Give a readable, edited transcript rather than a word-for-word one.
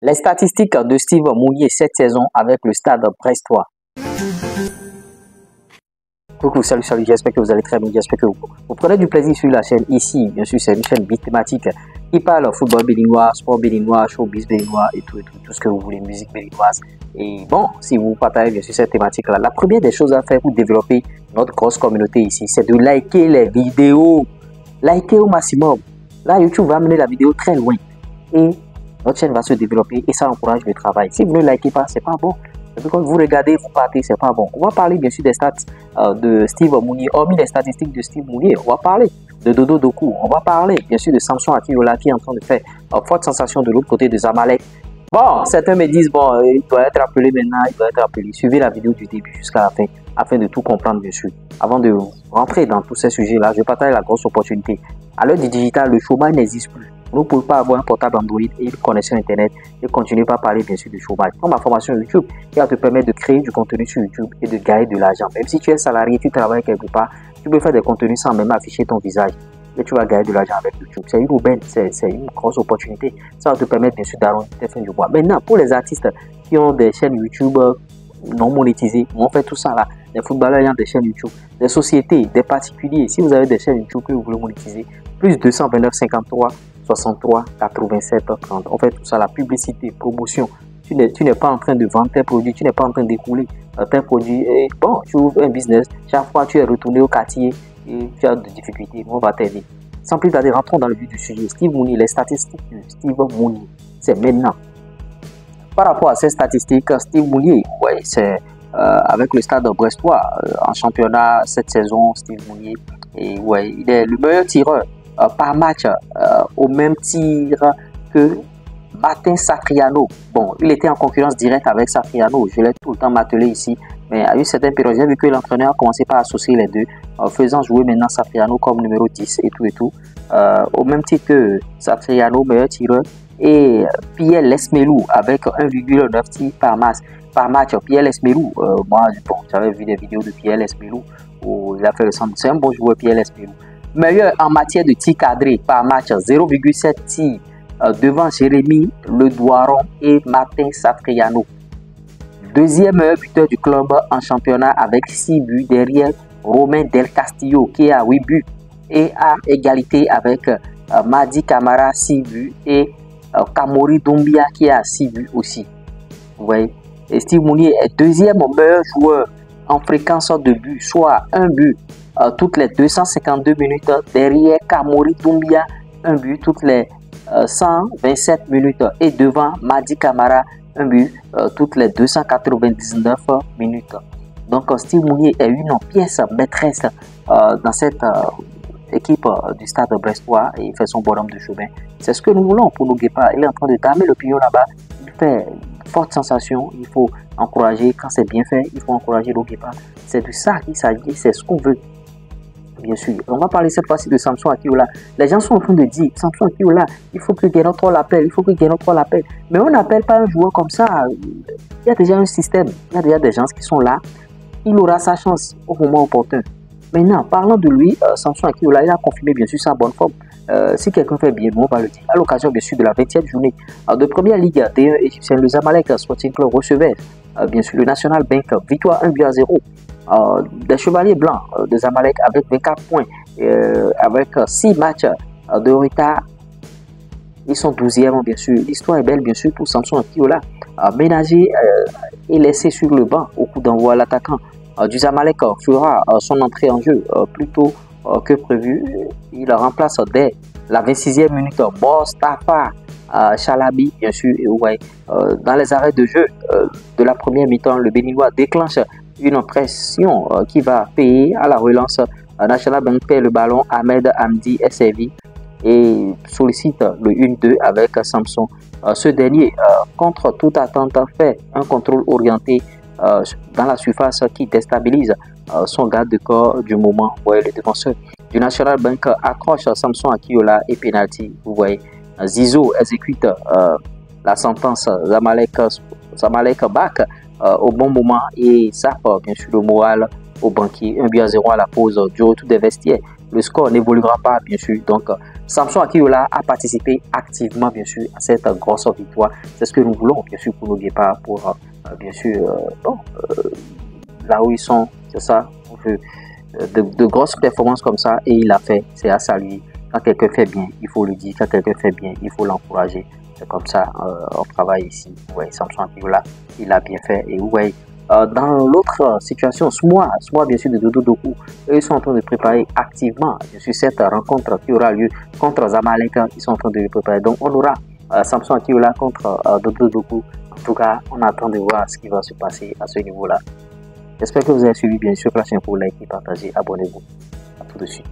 Les statistiques de Steve Mounier cette saison avec le Stade Brestois. Coucou, salut, j'espère que vous allez très bien, j'espère que vous prenez du plaisir sur la chaîne. Ici, bien sûr, c'est une chaîne bithématique qui parle football béninois, sport béninois, showbiz béninois et tout ce que vous voulez, musique béninoise. Et bon, si vous partagez bien sûr cette thématique-là, la première des choses à faire pour développer notre grosse communauté ici, c'est de liker les vidéos. Liker au maximum. Là, YouTube va amener la vidéo très loin et notre chaîne va se développer et ça encourage le travail. Si vous ne likez pas, c'est pas bon. Quand vous regardez, vous partez, c'est pas bon. On va parler bien sûr des stats de Steve Mounier, hormis les statistiques de Steve Mounier. On va parler de Dodo Doku. On va parler bien sûr de Samson Akinola qui est en train de faire forte sensation de l'autre côté de Zamalek. Bon, certains me disent, bon, il doit être appelé maintenant, il doit être appelé. Suivez la vidéo du début jusqu'à la fin afin de tout comprendre bien sûr. Avant de rentrer dans tous ces sujets-là, je partage la grosse opportunité. À l'heure du digital, le chômage n'existe plus. Vous ne pouvez pas avoir un portable Android et une connexion Internet et continuer par parler bien sûr de chômage. Comme ma formation YouTube qui va te permettre de créer du contenu sur YouTube et de gagner de l'argent. Même si tu es salarié, tu travailles quelque part, tu peux faire des contenus sans même afficher ton visage. Et tu vas gagner de l'argent avec YouTube. C'est une aubaine, c'est une grosse opportunité. Ça va te permettre bien sûr d'arrondir tes fins du mois. Maintenant, pour les artistes qui ont des chaînes YouTube non monétisées, on fait tout ça là. Les footballeurs ayant des chaînes YouTube, des sociétés, des particuliers. Si vous avez des chaînes YouTube que vous voulez monétiser, plus 229 53 63 87 30. On fait tout ça, la publicité, promotion. Tu n'es pas en train de vendre tes produits, tu n'es pas en train d'écouler tes produits. Et bon, tu ouvres un business, chaque fois tu es retourné au quartier et tu as des difficultés, on va t'aider. Sans plus tarder, rentrons dans le vif du sujet. Steve Mounier, les statistiques de Steve Mounier, c'est maintenant. Par rapport à ces statistiques, Steve Mounier, ouais, c'est avec le Stade Brestois en championnat cette saison, Steve Mounier, et ouais, il est le meilleur tireur par match au même tir que Martin Satriano. Bon, il était en concurrence directe avec Satriano. Je l'ai tout le temps martelé ici. Mais à une certaine période, j'ai vu que l'entraîneur a commencé par associer les deux, faisant jouer maintenant Satriano comme numéro 10 et tout. Au même titre que Satriano, meilleur tireur, et Pierre Lesmelou avec 1,9 tirs par match. Pierre Lesmelou, moi, bon, j'avais vu des vidéos de Pierre Lesmelou où il a fait le centre. C'est un bon joueur, Pierre Lesmelou. Meilleur en matière de tir cadré par match, 0,7 tirs devant Jérémy Ledouaron et Martin Satriano. Deuxième meilleur buteur du club en championnat avec 6 buts derrière Romain Del Castillo qui a 8 buts et à égalité avec Madi Camara 6 buts et Kamori Doumbia qui a 6 buts aussi. Vous voyez, et Steve Mounier est deuxième meilleur joueur en fréquence de but, soit un but toutes les 252 minutes derrière Kamori Doumbia, un but toutes les 127 minutes et devant Madi Camara, un but toutes les 299 minutes. Donc Steve Mounier est une pièce maîtresse dans cette équipe du Stade Brestois et il fait son bonhomme de chemin. C'est ce que nous voulons pour nos guépards. Il est en train de calmer l'opinion là-bas. Il fait forte sensation. Il faut encourager quand c'est bien fait. Il faut encourager nos guépards. C'est de ça qu'il s'agit. C'est ce qu'on veut. Bien sûr. On va parler cette fois-ci de Samson Akinola. Les gens sont en train de dire Samson Akinola, il faut que Guénotre l'appelle. Il faut que Guénotre l'appelle. Mais on n'appelle pas un joueur comme ça. Il y a déjà un système. Il y a déjà des gens qui sont là. Il aura sa chance au moment opportun. Maintenant, parlant de lui, Samson Akinola, il a confirmé bien sûr sa bonne forme. Si quelqu'un fait bien, on va le dire. À l'occasion bien sûr de la 20e journée de première ligue D1 égyptienne, le Zamalek Sporting Club recevait bien sûr le National Bank, victoire 1-0. Des Chevaliers Blancs de Zamalek avec 24 points, avec 6 matchs de retard. Ils sont 12e bien sûr. L'histoire est belle bien sûr pour Samson Akinola. Ménagé et laissé sur le banc au coup d'envoi, l'attaquant du Zamalek fera son entrée en jeu plus tôt que prévu. Il remplace dès la 26e minute Mostafa Chalabi, bien sûr. Et ouais, dans les arrêts de jeu de la première mi-temps, le Béninois déclenche une pression qui va payer à la relance. National Bank perd le ballon, Ahmed Hamdi est servi et sollicite le 1-2 avec Samson. Ce dernier, contre toute attente, fait un contrôle orienté dans la surface qui déstabilise son garde de corps du moment. Vous voyez, le défenseur du National Bank accroche Samson Akinola et penalty. Vous voyez, Zizo exécute la sentence. Zamalek back au bon moment et ça bien sûr le moral au banquier. 1-0 à la pause du retour des vestiaires. le score n'évoluera pas, bien sûr. Donc, Samson Akinola a participé activement, bien sûr, à cette grosse victoire. C'est ce que nous voulons, bien sûr, pour nos guépards, pour, bien sûr, là où ils sont, c'est ça, on veut de grosses performances comme ça, et il l'a fait, c'est à saluer. Quand quelqu'un fait bien, il faut le dire, quand quelqu'un fait bien, il faut l'encourager. C'est comme ça, on travaille ici. Ouais, Samson Akinola, il a bien fait, et ouais. Dans l'autre situation, Smoa bien sûr de Dodo Doku, eux sont en train de préparer activement, bien sûr, cette rencontre qui aura lieu contre Zamalek, ils sont en train de le préparer. Donc on aura Samson Akinola contre Dodo Doku. En tout cas, on attend de voir ce qui va se passer à ce niveau-là. J'espère que vous avez suivi bien sûr Clash Info, likez, partagez, abonnez-vous. À tout de suite.